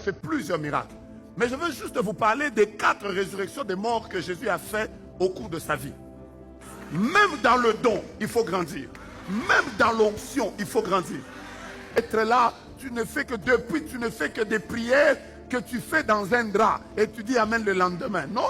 fait plusieurs miracles. Mais je veux juste vous parler des 4 résurrections des morts que Jésus a fait au cours de sa vie. Même dans le don, il faut grandir. Même dans l'onction, il faut grandir. Être là, tu ne fais que depuis, tu ne fais que des prières que tu fais dans un drap et tu dis amen le lendemain. Non.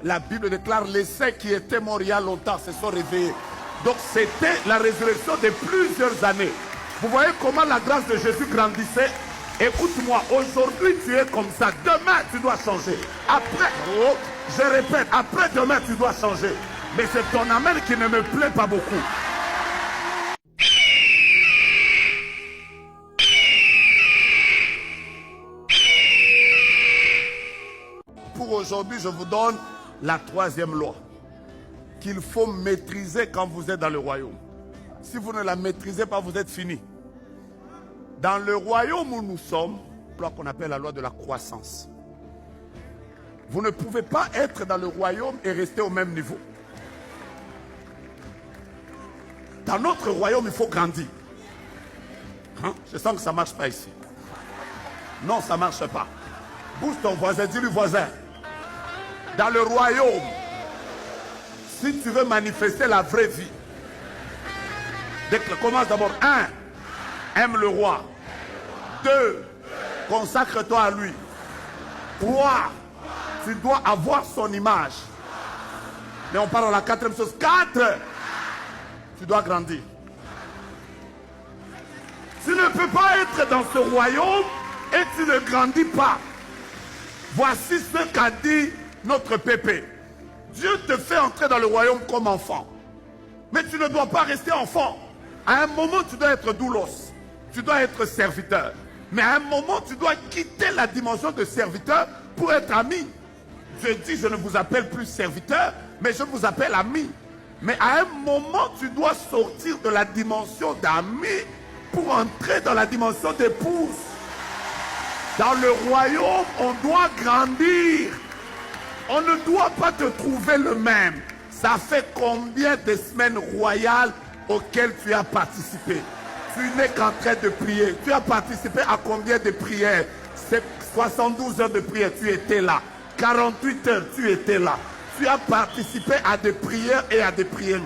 La Bible déclare les saints qui étaient morts il y a longtemps se sont réveillés. Donc c'était la résurrection de plusieurs années. Vous voyez comment la grâce de Jésus grandissait? Écoute-moi, aujourd'hui tu es comme ça. Demain tu dois changer. Après, oh, je répète, après demain tu dois changer. Mais c'est ton amen qui ne me plaît pas beaucoup. Pour aujourd'hui, je vous donne la 3e loi qu'il faut maîtriser quand vous êtes dans le royaume. Si vous ne la maîtrisez pas, vous êtes fini. Dans le royaume où nous sommes, loi qu'on appelle la loi de la croissance. Vous ne pouvez pas être dans le royaume et rester au même niveau. Dans notre royaume, il faut grandir. Hein? Je sens que ça ne marche pas ici. Non, ça ne marche pas. Bouge ton voisin, dis-lui voisin. Dans le royaume, si tu veux manifester la vraie vie, commence d'abord. 1. Aime le roi. 2. Consacre-toi à lui. 3. Tu dois avoir son image. Mais on parle de la 4e chose. 4. Tu dois grandir. Tu ne peux pas être dans ce royaume et tu ne grandis pas. Voici ce qu'a dit notre pépé. Dieu te fait entrer dans le royaume comme enfant. Mais tu ne dois pas rester enfant. À un moment, tu dois être doulos. Tu dois être serviteur. Mais à un moment, tu dois quitter la dimension de serviteur pour être ami. Dieu dit, je ne vous appelle plus serviteur, mais je vous appelle ami. Mais à un moment, tu dois sortir de la dimension d'ami pour entrer dans la dimension d'épouse. Dans le royaume, on doit grandir. On ne doit pas te trouver le même. Ça fait combien de semaines royales auxquelles tu as participé? Tu n'es qu'en train de prier. Tu as participé à combien de prières? C'est 72 heures de prière, tu étais là. 48 heures, tu étais là. Tu as participé à des prières et à des prières.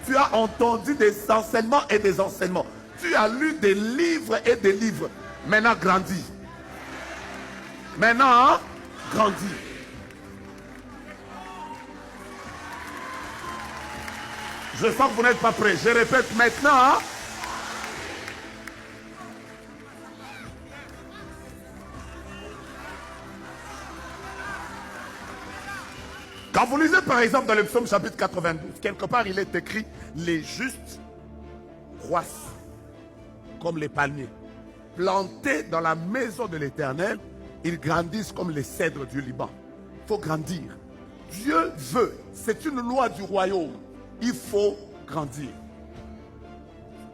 Tu as entendu des enseignements et des enseignements. Tu as lu des livres et des livres. Maintenant, grandis. Maintenant, grandis. Je sens que vous n'êtes pas prêts. Je répète maintenant. Quand vous lisez par exemple dans le psaume chapitre 92, quelque part il est écrit « Les justes croissent comme les palmiers. Plantés dans la maison de l'Éternel, ils grandissent comme les cèdres du Liban. » Il faut grandir. Dieu veut. C'est une loi du royaume. Il faut grandir.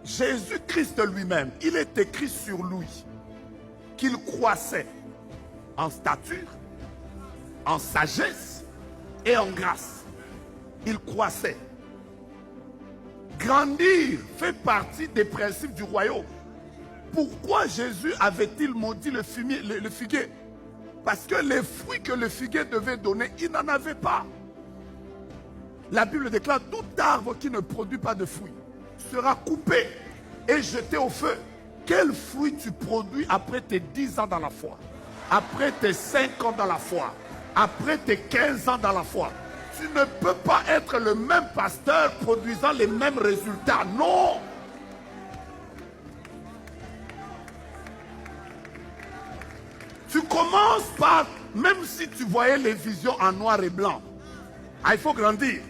Jésus-Christ lui-même, il est écrit sur lui qu'il croissait en stature, en sagesse et en grâce. Il croissait. Grandir fait partie des principes du royaume. Pourquoi Jésus avait-il maudit le figuier? Parce que les fruits que le figuier devait donner, il n'en avait pas. La Bible déclare tout arbre qui ne produit pas de fruits sera coupé et jeté au feu. Quel fruit tu produis après tes 10 ans dans la foi? Après tes 5 ans dans la foi? Après tes 15 ans dans la foi? Tu ne peux pas être le même pasteur produisant les mêmes résultats. Non! Tu commences par, même si tu voyais les visions en noir et blanc, il faut grandir.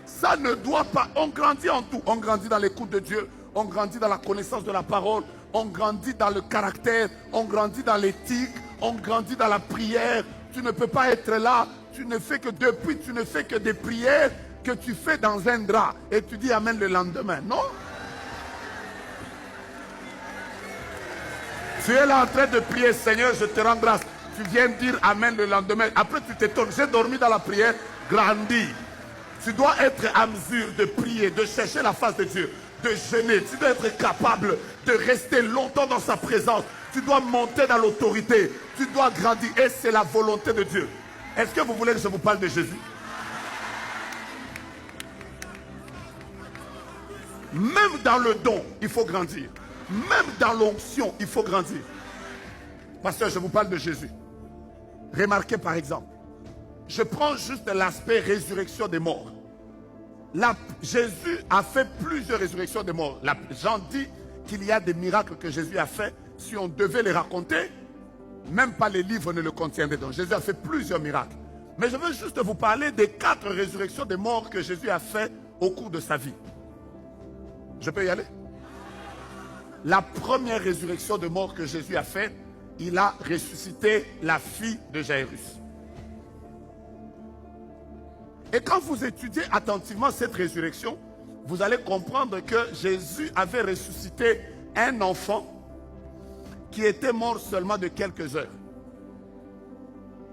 Ça ne doit pas, on grandit en tout. On grandit dans l'écoute de Dieu, on grandit dans la connaissance de la parole, on grandit dans le caractère, on grandit dans l'éthique, on grandit dans la prière. Tu ne peux pas être là, tu ne fais que depuis, tu ne fais que des prières que tu fais dans un drap et tu dis amen le lendemain. Non? Tu es là en train de prier, Seigneur, je te rends grâce. Tu viens dire amen le lendemain. Après tu t'étonnes, j'ai dormi dans la prière, grandis. Tu dois être à mesure de prier, de chercher la face de Dieu, de jeûner. Tu dois être capable de rester longtemps dans sa présence. Tu dois monter dans l'autorité. Tu dois grandir. Et c'est la volonté de Dieu. Est-ce que vous voulez que je vous parle de Jésus? Même dans le don, il faut grandir. Même dans l'onction, il faut grandir. Pasteur, je vous parle de Jésus. Remarquez par exemple, je prends juste l'aspect résurrection des morts. Jésus a fait plusieurs résurrections des morts. Jean dit qu'il y a des miracles que Jésus a fait. Si on devait les raconter, même pas les livres ne le contiendraient. Donc Jésus a fait plusieurs miracles. Mais je veux juste vous parler des 4 résurrections des morts que Jésus a fait au cours de sa vie. Je peux y aller? La première résurrection de mort que Jésus a faite, il a ressuscité la fille de Jairus. Et quand vous étudiez attentivement cette résurrection, vous allez comprendre que Jésus avait ressuscité un enfant qui était mort seulement de quelques heures.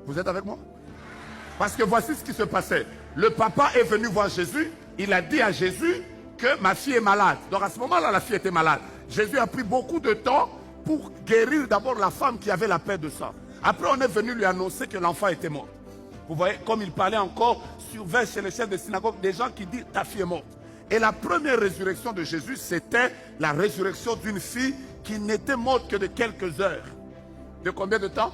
Vous êtes avec moi? Parce que voici ce qui se passait. Le papa est venu voir Jésus. Il a dit à Jésus que ma fille est malade. Donc à ce moment-là, la fille était malade. Jésus a pris beaucoup de temps pour guérir d'abord la femme qui avait la perte de sang. Après, on est venu lui annoncer que l'enfant était mort. Vous voyez, comme il parlait encore, surveille chez les chefs de synagogue des gens qui disent ta fille est morte. Et la première résurrection de Jésus, c'était la résurrection d'une fille qui n'était morte que de quelques heures. De combien de temps?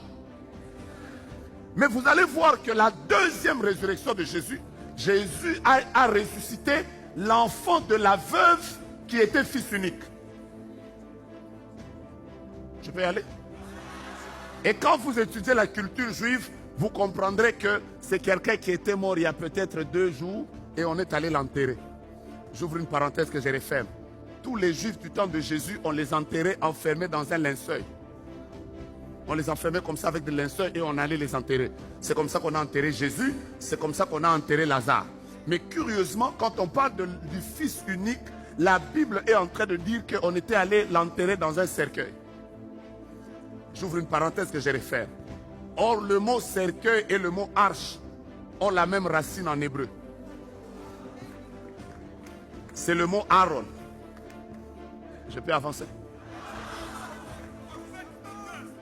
Mais vous allez voir que la deuxième résurrection de Jésus, Jésus a ressuscité l'enfant de la veuve qui était fils unique. Je peux y aller? Et quand vous étudiez la culture juive, vous comprendrez que c'est quelqu'un qui était mort il y a peut-être 2 jours et on est allé l'enterrer. J'ouvre une parenthèse que je referme. Tous les juifs du temps de Jésus, on les enterrait enfermés dans un linceul. On les enfermait comme ça avec des linceuls et on allait les enterrer. C'est comme ça qu'on a enterré Jésus, c'est comme ça qu'on a enterré Lazare. Mais curieusement, quand on parle du fils unique, la Bible est en train de dire qu'on était allé l'enterrer dans un cercueil. J'ouvre une parenthèse que je referme. Or, le mot cercueil et le mot arche ont la même racine en hébreu. C'est le mot Aaron. Je peux avancer.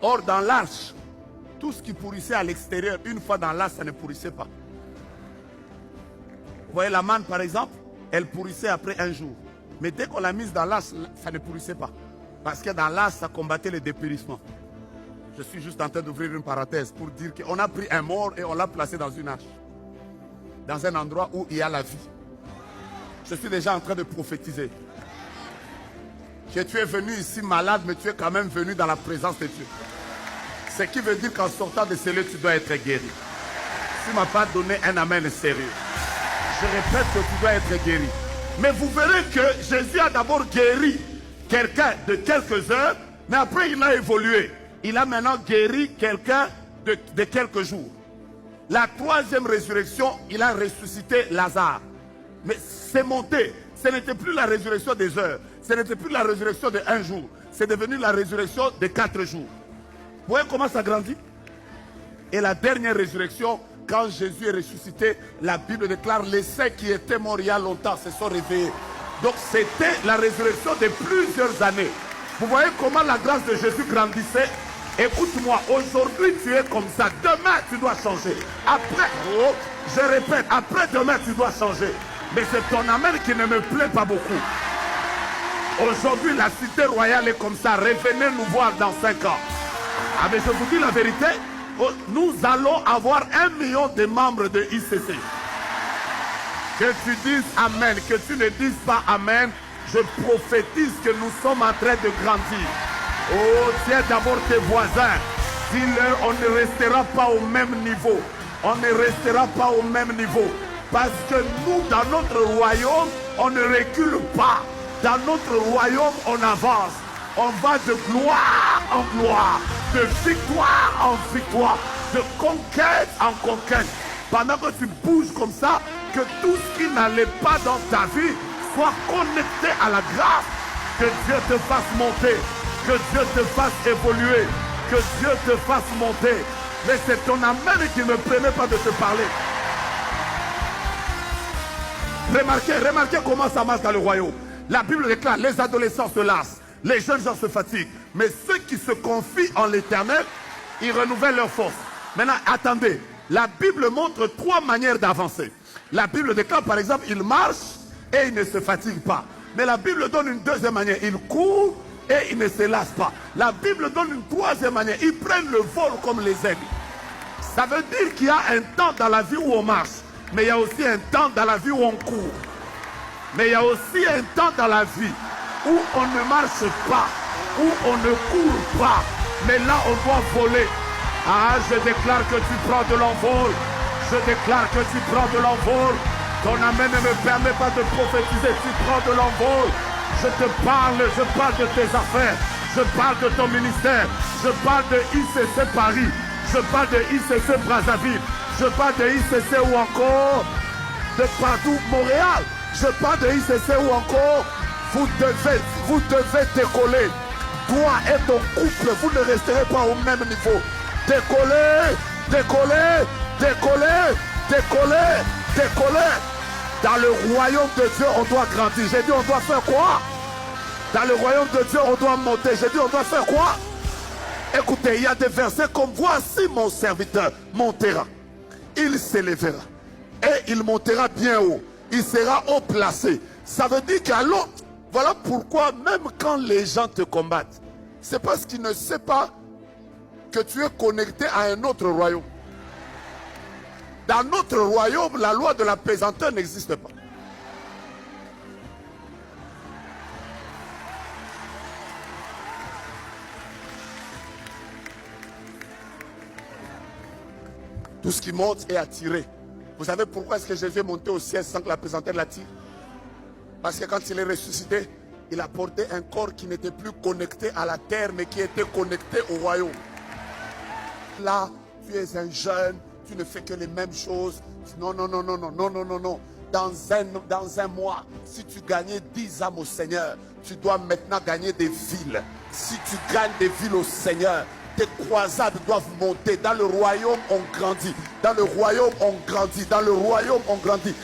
Or, dans l'arche, tout ce qui pourrissait à l'extérieur, une fois dans l'arche, ça ne pourrissait pas. Vous voyez la manne, par exemple, elle pourrissait après 1 jour. Mais dès qu'on l'a mise dans l'arche, ça ne pourrissait pas. Parce que dans l'arche, ça combattait le dépérissement. Je suis juste en train d'ouvrir une parenthèse pour dire qu'on a pris un mort et on l'a placé dans une arche. Dans un endroit où il y a la vie. Je suis déjà en train de prophétiser. Que tu es venu ici malade, mais tu es quand même venu dans la présence de Dieu. Ce qui veut dire qu'en sortant de ce lieu, tu dois être guéri. Tu ne m'as pas donné un amen sérieux. Je répète que tu dois être guéri. Mais vous verrez que Jésus a d'abord guéri quelqu'un de quelques heures, mais après il a évolué. Il a maintenant guéri quelqu'un de quelques jours. La 3e résurrection, il a ressuscité Lazare. Mais c'est monté. Ce n'était plus la résurrection des heures. Ce n'était plus la résurrection de 1 jour. C'est devenu la résurrection de 4 jours. Vous voyez comment ça grandit? Et la dernière résurrection, quand Jésus est ressuscité, la Bible déclare les saints qui étaient morts il y a longtemps se sont réveillés. Donc c'était la résurrection de plusieurs années. Vous voyez comment la grâce de Jésus grandissait? Écoute-moi, aujourd'hui tu es comme ça. Demain tu dois changer. Après, je répète, après demain tu dois changer. Mais c'est ton amen qui ne me plaît pas beaucoup. Aujourd'hui la cité royale est comme ça. Revenez nous voir dans 5 ans. Ah mais je vous dis la vérité, nous allons avoir 1 million de membres de ICC. Que tu dises amen, que tu ne dises pas amen, je prophétise que nous sommes en train de grandir. Oh, tiens d'abord tes voisins. Dis-leur, on ne restera pas au même niveau. On ne restera pas au même niveau. Parce que nous, dans notre royaume, on ne recule pas. Dans notre royaume, on avance. On va de gloire en gloire, de victoire en victoire, de conquête en conquête. Pendant que tu bouges comme ça, que tout ce qui n'allait pas dans ta vie soit connecté à la grâce. Que Dieu te fasse monter, que Dieu te fasse évoluer, que Dieu te fasse monter. Mais c'est ton amen qui ne me permet pas de te parler. Remarquez comment ça marche dans le royaume. La Bible déclare, les adolescents se lassent, Les jeunes gens se fatiguent. Mais ceux qui se confient en l'Éternel, ils renouvellent leur force. Maintenant, attendez. La Bible montre 3 manières d'avancer. La Bible déclare, par exemple, il marche et il ne se fatigue pas. Mais la Bible donne une deuxième manière. Il court et il ne se lasse pas. La Bible donne une troisième manière. Ils prennent le vol comme les aigles. Ça veut dire qu'il y a un temps dans la vie où on marche. Mais il y a aussi un temps dans la vie où on court. Mais il y a aussi un temps dans la vie où on ne marche pas, où on ne court pas. Mais là, on doit voler. Ah, je déclare que tu prends de l'envol. Je déclare que tu prends de l'envol. Ton amen ne me permet pas de prophétiser. Tu prends de l'envol. Je parle de tes affaires. Je parle de ton ministère. Je parle de ICC Paris. Je parle de ICC Brazzaville. Je parle de ICC ou encore de partout Montréal. Je parle de ICC ou encore vous devez décoller. Toi et ton couple, vous ne resterez pas au même niveau. Décoller, décoller, décoller, décoller, décoller. Dans le royaume de Dieu, on doit grandir. J'ai dit, on doit faire quoi? Dans le royaume de Dieu, on doit monter. J'ai dit, on doit faire quoi? Écoutez, il y a des versets comme voici mon serviteur montera. Il s'élèvera. Et il montera bien haut. Il sera haut placé. Ça veut dire qu'alors, voilà pourquoi même quand les gens te combattent, c'est parce qu'ils ne savent pas que tu es connecté à un autre royaume. Dans notre royaume, la loi de la pesanteur n'existe pas. Tout ce qui monte est attiré. Vous savez pourquoi est-ce que Jésus est monté au ciel sans que la pesanteur l'attire? Parce que quand il est ressuscité, il a porté un corps qui n'était plus connecté à la terre, mais qui était connecté au royaume. Là, tu es un jeune, tu ne fais que les mêmes choses. Non, non, non, non, non, non, non, non, non. Dans un mois, si tu gagnais 10 âmes au Seigneur, tu dois maintenant gagner des villes. Si tu gagnes des villes au Seigneur, tes croisades doivent monter. Dans le royaume, on grandit. Dans le royaume, on grandit. Dans le royaume, on grandit.